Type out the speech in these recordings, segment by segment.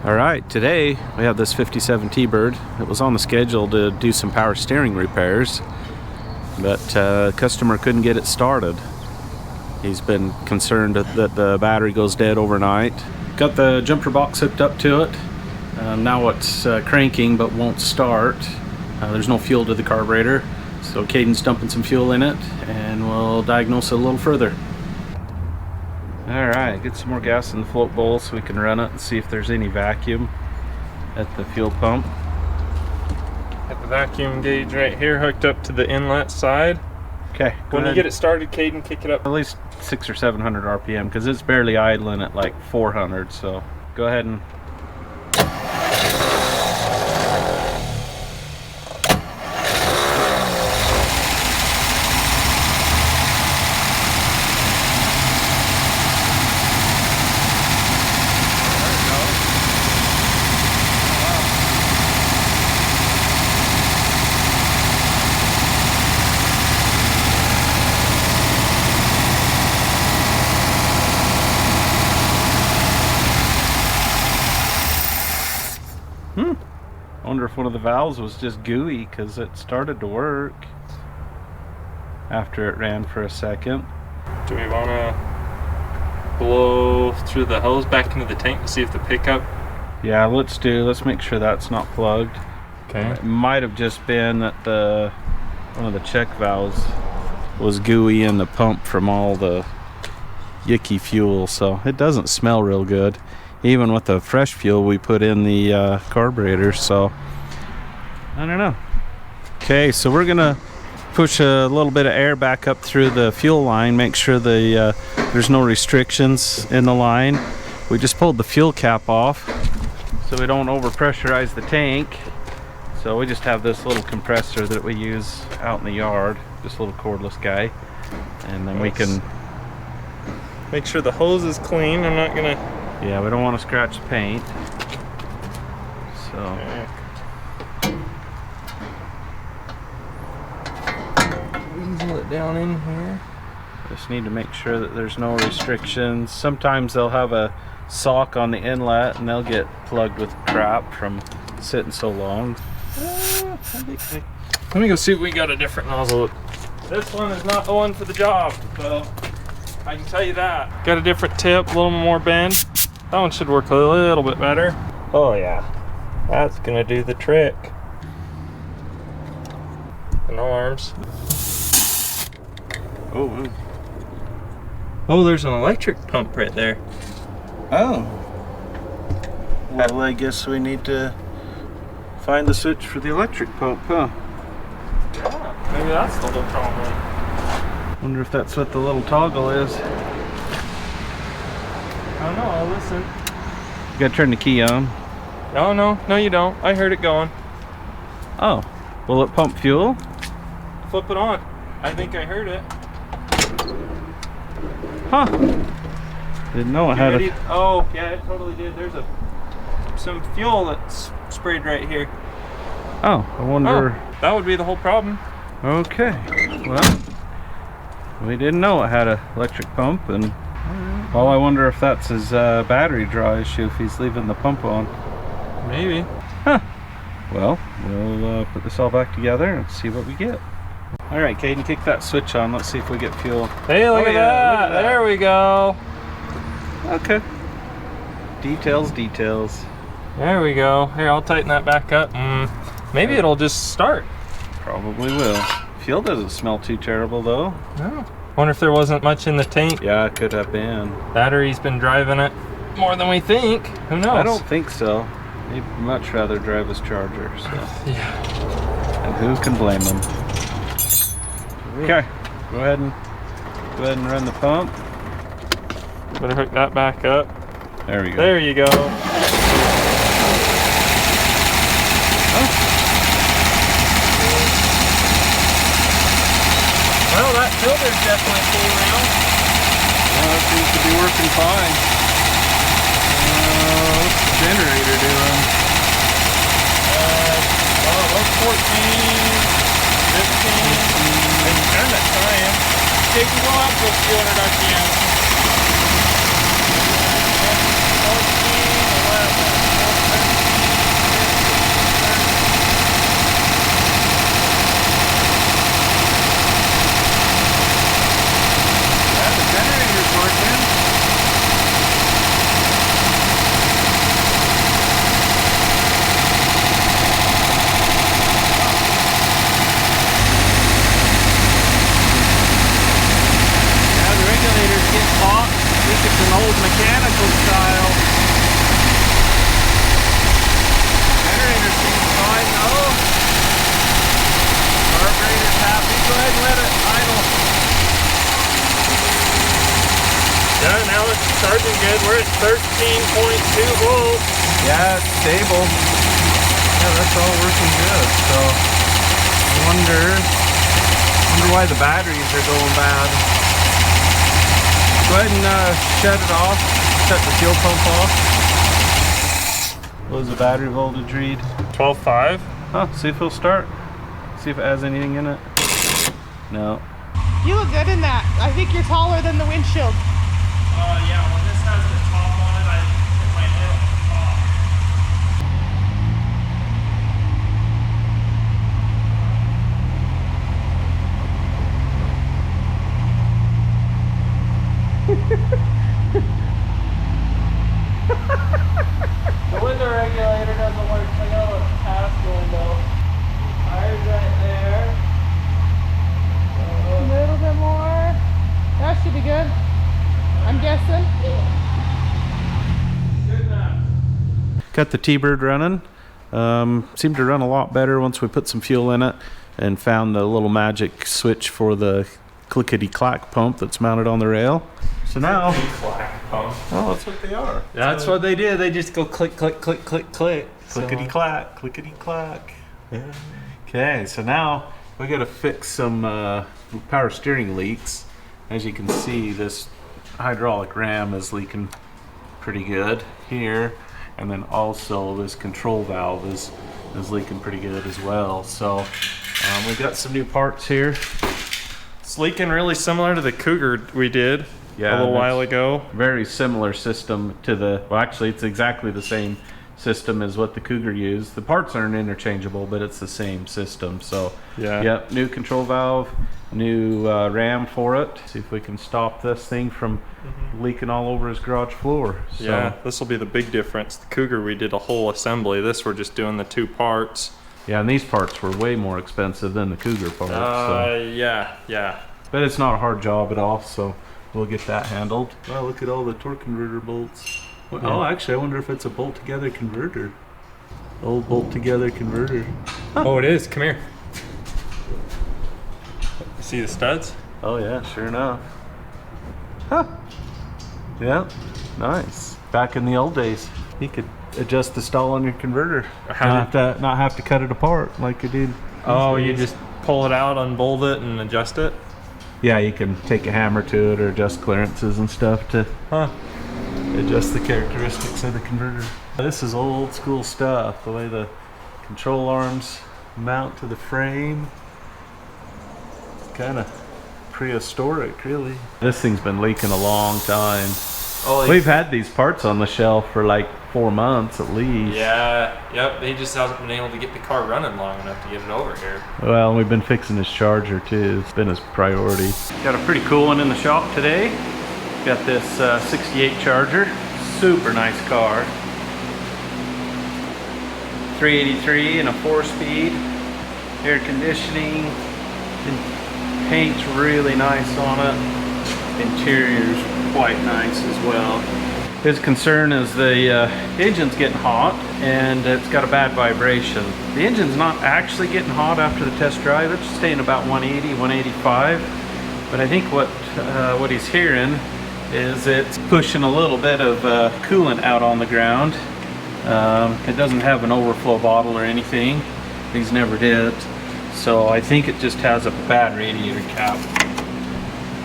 Alright, today we have this 57 T-Bird. It was on the schedule to do some power steering repairs, but customer couldn't get it started. He's been concerned that the battery goes dead overnight. Got the jumper box hooked up to it. Now it's cranking but won't start. There's no fuel to the carburetor, so Caden's dumping some fuel in it and we'll diagnose it a little further. Alright, get some more gas in the float bowl so we can run it and see if there's any vacuum at the fuel pump. Got the vacuum gauge right here hooked up to the inlet side. Okay. When you get it started, Caden, kick it up at least 600 or 700 RPM because it's barely idling at like 400. So go ahead and. I wonder if one of the valves was just gooey because it started to work after it ran for a second. Do we want to blow through the hose back into the tank to see if the pickup? Yeah, let's make sure that's not plugged. Okay. It might have just been that one of the check valves was gooey in the pump from all the yucky fuel, so it doesn't smell real good. Even with the fresh fuel we put in the carburetor, so I don't know. Okay, so we're gonna push a little bit of air back up through the fuel line, make sure there's no restrictions in the line. We just pulled the fuel cap off so we don't overpressurize the tank. So we just have this little compressor that we use out in the yard, this little cordless guy, and then we can make sure the hose is clean. I'm not gonna. Yeah, we don't want to scratch the paint. So. Okay. Weasel it down in here. Just need to make sure that there's no restrictions. Sometimes they'll have a sock on the inlet and they'll get plugged with crap from sitting so long. Let me go see if we got a different nozzle. This one is not the one for the job, so I can tell you that. Got a different tip, a little more bend. That one should work a little bit better. Oh yeah, that's gonna do the trick. No arms. Oh. Oh, there's an electric pump right there. Oh. Well, I guess we need to find the switch for the electric pump, huh? Yeah, maybe that's the little problem. Wonder if that's what the little toggle is. I don't know, I'll listen. You gotta turn the key on. No, you don't. I heard it going. Oh, will it pump fuel? Flip it on. I think I heard it. Huh. Didn't know it had ready? it. Oh, yeah, it totally did. There's some fuel that's sprayed right here. Oh, I wonder. Oh, that would be the whole problem. Okay, well, we didn't know it had an electric pump, and well, I wonder if that's his battery draw issue if he's leaving the pump on. Maybe. Huh. Well, we'll put this all back together and see what we get. All right, Caden, kick that switch on. Let's see if we get fuel. Hey, look, at, that. Look at that. There we go. Okay. Details. There we go. Here, I'll tighten that back up. Maybe it'll just start. Probably will. Fuel doesn't smell too terrible, though. No. Wonder if there wasn't much in the tank. Yeah, it could have been. Battery's been driving it more than we think. Who knows? I don't think so. He'd much rather drive his Charger, so. Yeah. And who can blame him? Okay, go ahead and run the pump. Better hook that back up. There we go. There you go. Well, that filter's definitely full now. Well, it seems to be working fine. What's the generator doing? Well, it was 14, 15. It's kind of trying. It can go up to 200 RPM. 14, 11, 14. charging good. We're at 13.2 volts. Yeah, it's stable. Yeah, that's all working good. So I wonder why the batteries are going bad. Go ahead and shut it off. Shut the fuel pump off. What does the battery voltage read? 12.5. Huh, see if it'll start. See if it has anything in it. No. You look good in that. I think you're taller than the windshield. Yeah, well this has the top on it. I put my head on the top. The window regulator doesn't work. I got a past window. Tires right there. A little bit more. That should be good. I'm guessing. Good enough. Got the T-Bird running. Seemed to run a lot better once we put some fuel in it and found the little magic switch for the clickety-clack pump that's mounted on the rail. So now, well, that's what they are. That's what they do. They just go click, click, click, click, click. Clickety-clack, clickety-clack. Yeah. Okay, so now we got to fix some power steering leaks. As you can see, this hydraulic ram is leaking pretty good here, and then also this control valve is leaking pretty good as well. So we've got some new parts here. It's leaking really similar to the Cougar we did a Yeah, little while ago. Very similar system to the, well actually it's exactly the same system as what the Cougar used. The parts aren't interchangeable, but it's the same system. So Yeah. yep, new control valve, new ram for it. See if we can stop this thing from leaking all over his garage floor. So, Yeah, this will be the big difference. The Cougar we did a whole assembly. This we're just doing the two parts. yeah, and these parts were way more expensive than the Cougar parts. So. Yeah. But it's not a hard job at all, so we'll get that handled. Well, look at all the torque converter bolts. Well, Yeah. Oh, actually, I wonder if it's a bolt-together converter. Old bolt-together converter. Oh, it is. Come here. See the studs? Oh yeah, sure enough. Huh. Yeah, nice. Back in the old days, you could adjust the stall on your converter. Not have to cut it apart like you did. Oh, these you days. just pull it out, unbolt it, and adjust it? Yeah, you can take a hammer to it or adjust clearances and stuff to adjust the characteristics of the converter. This is old school stuff, the way the control arms mount to the frame. Kind of prehistoric, really. This thing's been leaking a long time. Oh, We've had these parts on the shelf for like 4 months at least. Yeah, yep. He just hasn't been able to get the car running long enough to get it over here. Well, we've been fixing his charger too. It's been his priority. Got a pretty cool one in the shop today. Got this 68 Charger. Super nice car. 383 and a 4-speed. Air conditioning. Paint's really nice on it. Interior's quite nice as well. His concern is the engine's getting hot and it's got a bad vibration. The engine's not actually getting hot after the test drive. It's staying about 180, 185. But I think what he's hearing is it's pushing a little bit of coolant out on the ground. It doesn't have an overflow bottle or anything. These never did. So I think it just has a bad radiator cap.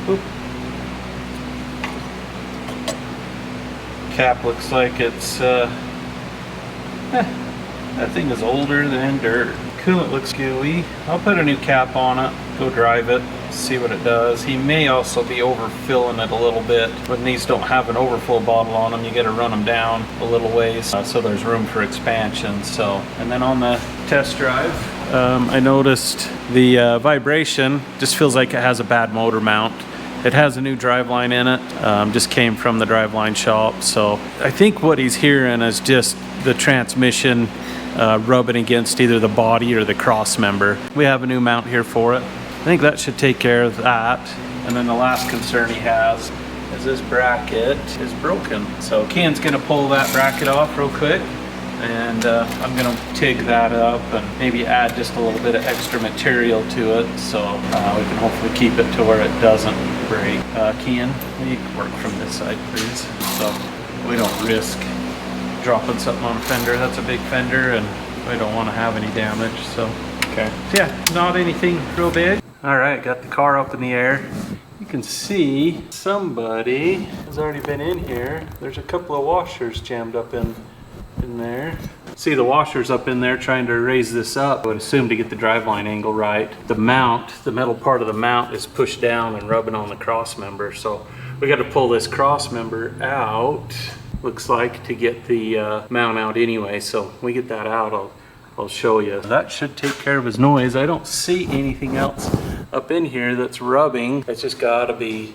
Oop. Cap looks like it's that thing is older than dirt. Coolant looks gooey. I'll put a new cap on it, go drive it, see what it does. He may also be overfilling it a little bit. When these don't have an overflow bottle on them, you got to run them down a little ways so there's room for expansion. So, and then on the test drive, I noticed the vibration just feels like it has a bad motor mount. It has a new driveline in it, just came from the driveline shop. So I think what he's hearing is just the transmission rubbing against either the body or the cross member. We have a new mount here for it. I think that should take care of that. And then the last concern he has is this bracket is broken. So Ken's gonna pull that bracket off real quick. And I'm gonna TIG that up and maybe add just a little bit of extra material to it so we can hopefully keep it to where it doesn't break. Ken, will you work from this side, please? so we don't risk dropping something on a fender. That's a big fender and we don't want to have any damage, so. Okay. Yeah, not anything real big. All right, got the car up in the air. You can see somebody has already been in here. There's a couple of washers jammed up in there. See the washers up in there trying to raise this up. I would assume to get the driveline angle right. The mount, the metal part of the mount is pushed down and rubbing on the cross member. So we got to pull this cross member out, looks like, to get the mount out anyway. So when we get that out, I'll show you. That should take care of his noise. I don't see anything else up in here that's rubbing. It's just got to be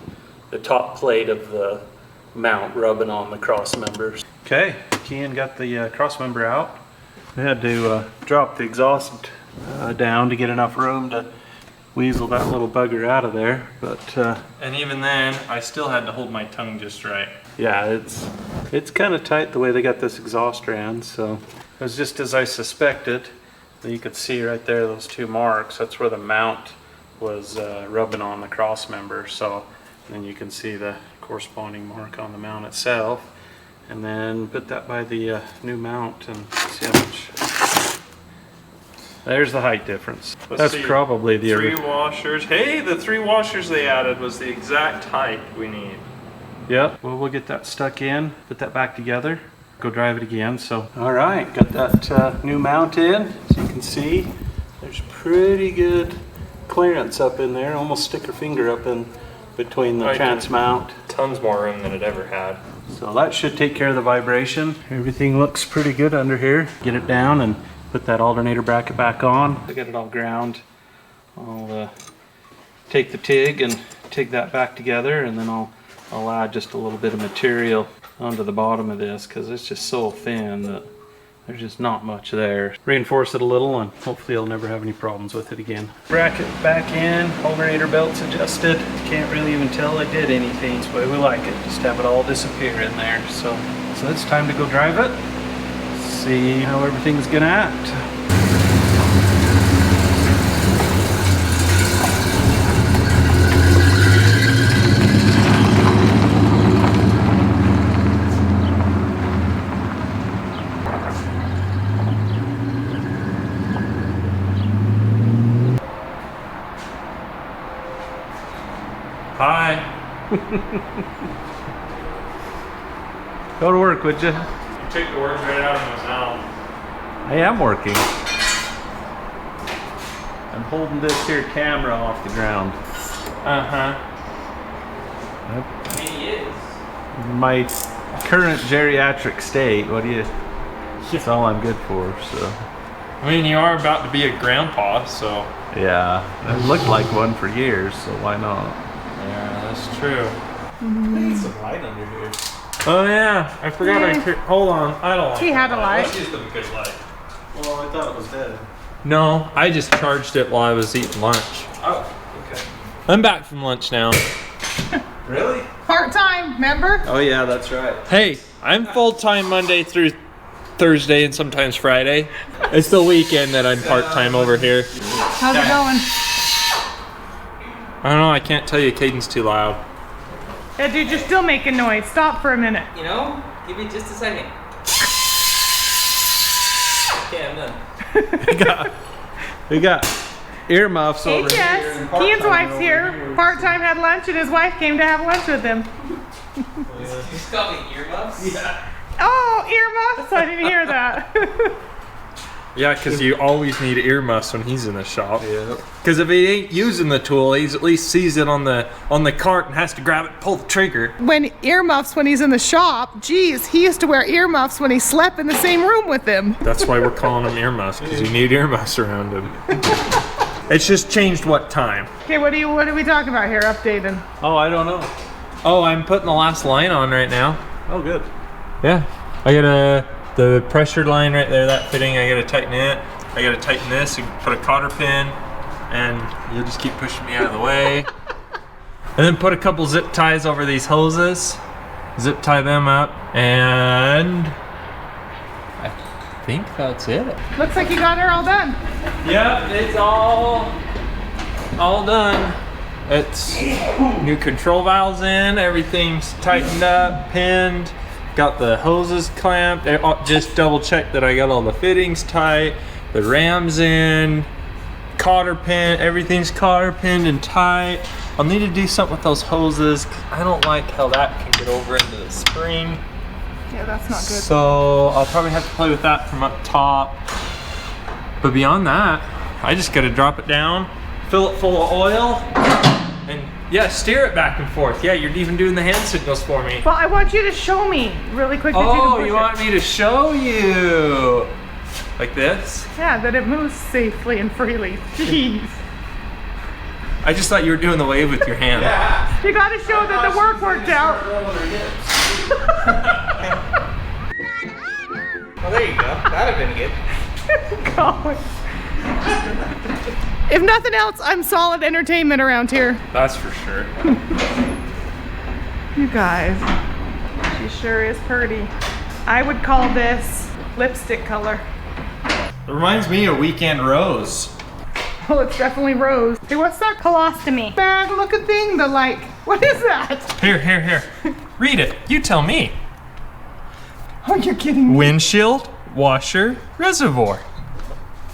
the top plate of the mount rubbing on the cross members. Okay, Kean got the cross member out. We had to drop the exhaust down to get enough room to weasel that little bugger out of there. But and even then, I still had to hold my tongue just right. yeah, it's kind of tight the way they got this exhaust ran. So it was just as I suspected. You could see right there those two marks. That's where the mount was rubbing on the cross member. So then you can see the corresponding mark on the mount itself. And then put that by the new mount and see how much. There's the height difference. That's probably the 3 washers. Hey, the 3 washers they added was the exact height we need. Yep. Well, we'll get that stuck in, put that back together, go drive it again. So, all right, got that new mount in. So you can see there's pretty good clearance up in there. Almost stick your finger up in between the trans mount. Tons more room than it ever had. So that should take care of the vibration. Everything looks pretty good under here. Get it down and put that alternator bracket back on. I got it all ground. I'll take the TIG and TIG that back together, and then I'll add just a little bit of material onto the bottom of this because it's just so thin that there's just not much there. Reinforce it a little and hopefully I'll never have any problems with it again. Bracket back in, alternator belts adjusted. Can't really even tell I did anything. It's the way we like it, just have it all disappear in there. So it's time to go drive it. See how everything's gonna act. Hi. Go to work, would you? You took the words right out of my mouth. I am working. I'm holding this here camera off the ground. He is. My current geriatric state, what do you... That's all I'm good for, so... I mean, you are about to be a grandpa, so... Yeah, I've looked like one for years, so why not? Yeah, that's true. Need some light under here. Oh yeah, I forgot hold on, I don't like He had a light. Let's use the good light. Well, I thought it was dead. No, I just charged it while I was eating lunch. Oh, okay. I'm back from lunch now. Really? Part-time, remember? Oh yeah, that's right. Hey, I'm full-time Monday through Thursday and sometimes Friday. It's the weekend that I'm part-time over here. How's it going? I don't know, I can't tell you, Caden's too loud. Yeah, dude, you're still making noise. Stop for a minute. You know, give me just a second. Okay, I'm done. We got earmuffs Hey, over Jess. here. and Kean's part-time wife's over here. Part-time had lunch and his wife came to have lunch with him. You just call me earmuffs? Yeah. Oh, earmuffs! I didn't hear that. Yeah, because you always need earmuffs when he's in the shop. Yep. Because if he ain't using the tool, he's at least sees it on the cart and has to grab it, pull the trigger. When earmuffs when he's in the shop, geez, he used to wear earmuffs when he slept in the same room with him. That's why we're calling him earmuffs, because you need earmuffs around him. It's just changed what time. Okay, what are we talking about here? Updating. Oh, I don't know. Oh, I'm putting the last line on right now. Oh, good. Yeah, I got the pressure line right there, that fitting, I gotta tighten it. I gotta tighten this and put a cotter pin, and you'll just keep pushing me out of the way. And then put a couple zip ties over these hoses, zip tie them up, and I think that's it. Looks like you got her all done. Yep, it's all done. It's new control valves in, everything's tightened up, pinned, got the hoses clamped. Just double check that I got all the fittings tight, the ram's in, cotter pin, everything's cotter pinned and tight. I'll need to do something with those hoses. I don't like how that can get over into the spring. Yeah, that's not good. So I'll probably have to play with that from up top. But beyond that, I just gotta drop it down, fill it full of oil, and yeah, steer it back and forth. Yeah, you're even doing the hand signals for me. Well, I want you to show me really quick that you can Oh, push you it. want me to show you? Like this? Yeah, that it moves safely and freely. Jeez. I just thought you were doing the wave with your hand. You gotta show that the work worked out. Well, there you go. That'd have been good. God. If nothing else, I'm solid entertainment around here. That's for sure. You guys, she sure is pretty. I would call this lipstick color. It reminds me of Weekend Rose. Well, it's definitely rose. Hey, what's that colostomy? Bad looking thing, the like, what is that? Here. Read it. You tell me. Oh, you're kidding me. Windshield, washer, reservoir.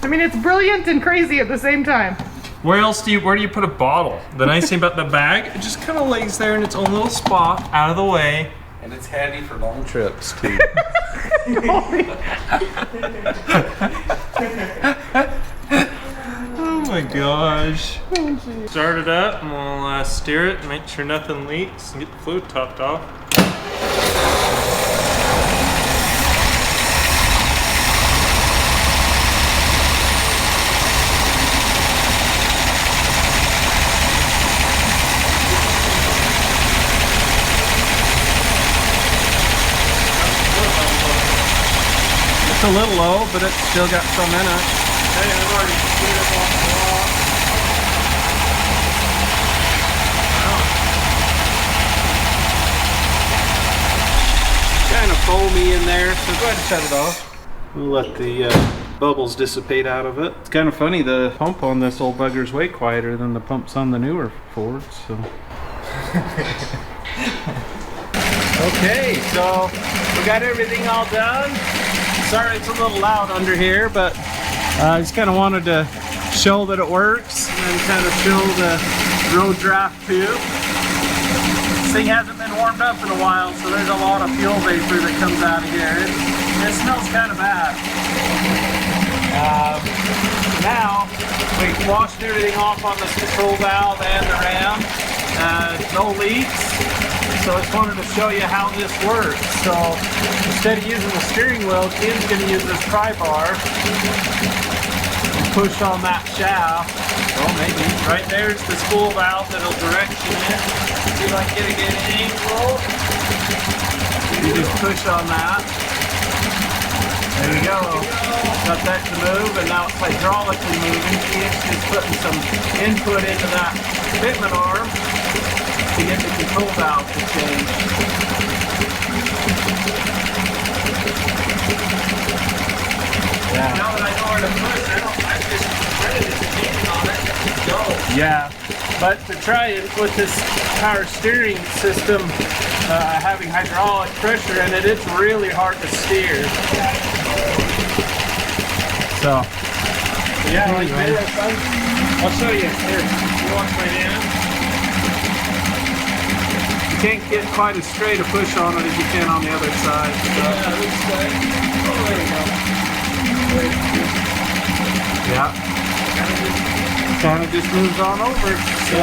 I mean, it's brilliant and crazy at the same time. Where do you put a bottle? The nice thing about the bag, it just kind of lays there in its own little spot, out of the way. And it's handy for long trips too. Oh my gosh. Start it up and we'll steer it and make sure nothing leaks and get the fluid topped off. It's a little low, but it's still got some in it. Hey, I've already cleared it off the wall. Kind of foamy in there, so go ahead and shut it off. We'll let the bubbles dissipate out of it. It's kind of funny, the pump on this old bugger's way quieter than the pumps on the newer Fords, so. Okay, so we got everything all done. Sorry it's a little loud under here, but I just kind of wanted to show that it works and then kind of show the road draft tube. This thing hasn't been warmed up in a while, so there's a lot of fuel vapor that comes out of here. It smells kind of bad. Now, we washed everything off on the control valve and the ram. No leaks. So I just wanted to show you how this works. So instead of using the steering wheel, Ken's going to use this pry bar and push on that shaft. Well, maybe. Right there's the spool valve that'll direction it. See if I can get an angle. You just push on that. There we go. Got that to move, and now it's hydraulically moving. Ken's just putting some input into that fitment arm to get the control valve to change. Yeah. Now that I know where to push, I just threaded it and on it and go. Yeah, but to try it with this power steering system having hydraulic pressure in it, it's really hard to steer. So, yeah, like this. I'll show you. Here, you want my hand? Can't get quite as straight a push on it as you can on the other side. So. Yeah, this way. Oh, there you go. Yeah. Kind of just moves on over. So.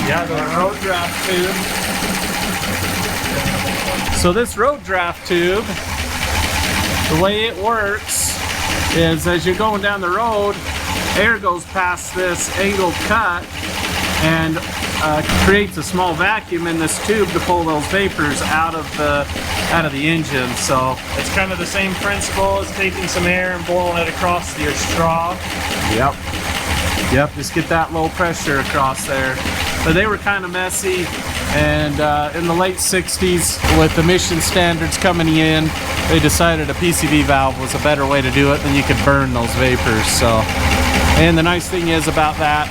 Yeah, the road draft tube. So this road draft tube, the way it works is as you're going down the road, air goes past this angled cut and creates a small vacuum in this tube to pull those vapors out of the engine. So It's kind of the same principle as taking some air and blowing it across your straw. Yep, just get that low pressure across there. But they were kind of messy, and in the late 60s, with emission standards coming in, they decided a PCV valve was a better way to do it, than you could burn those vapors. So, and the nice thing is about that,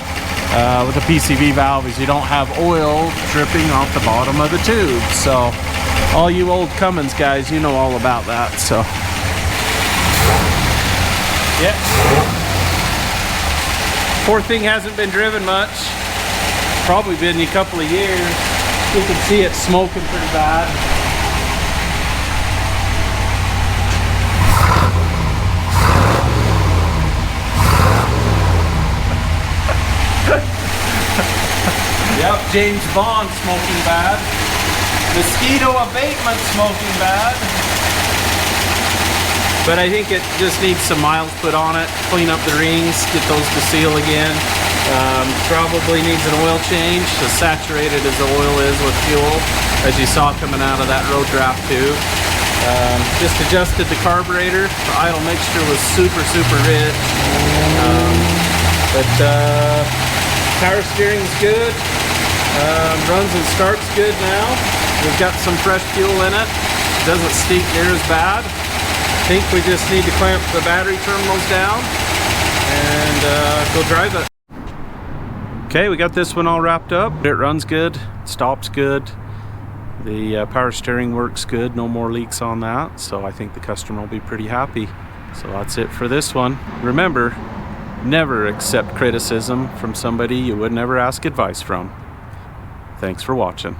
with a PCV valve is you don't have oil dripping off the bottom of the tube. So all you old Cummins guys, you know all about that. So yeah, poor thing hasn't been driven much, probably been a couple of years. You can see it smoking pretty bad. Yep, James Bond smoking bad. Mosquito abatement smoking bad. But I think it just needs some miles put on it, clean up the rings, get those to seal again. Probably needs an oil change, as saturated as the oil is with fuel, as you saw coming out of that road draft tube. Just adjusted the carburetor. The idle mixture was super rich. But power steering's good. Runs and starts good now. We've got some fresh fuel in it. Doesn't steep near as bad. I think we just need to clamp the battery terminals down and go drive it. Okay, we got this one all wrapped up. It runs good, stops good. The power steering works good, no more leaks on that. So I think the customer will be pretty happy. So that's it for this one. Remember, never accept criticism from somebody you would never ask advice from. Thanks for watching.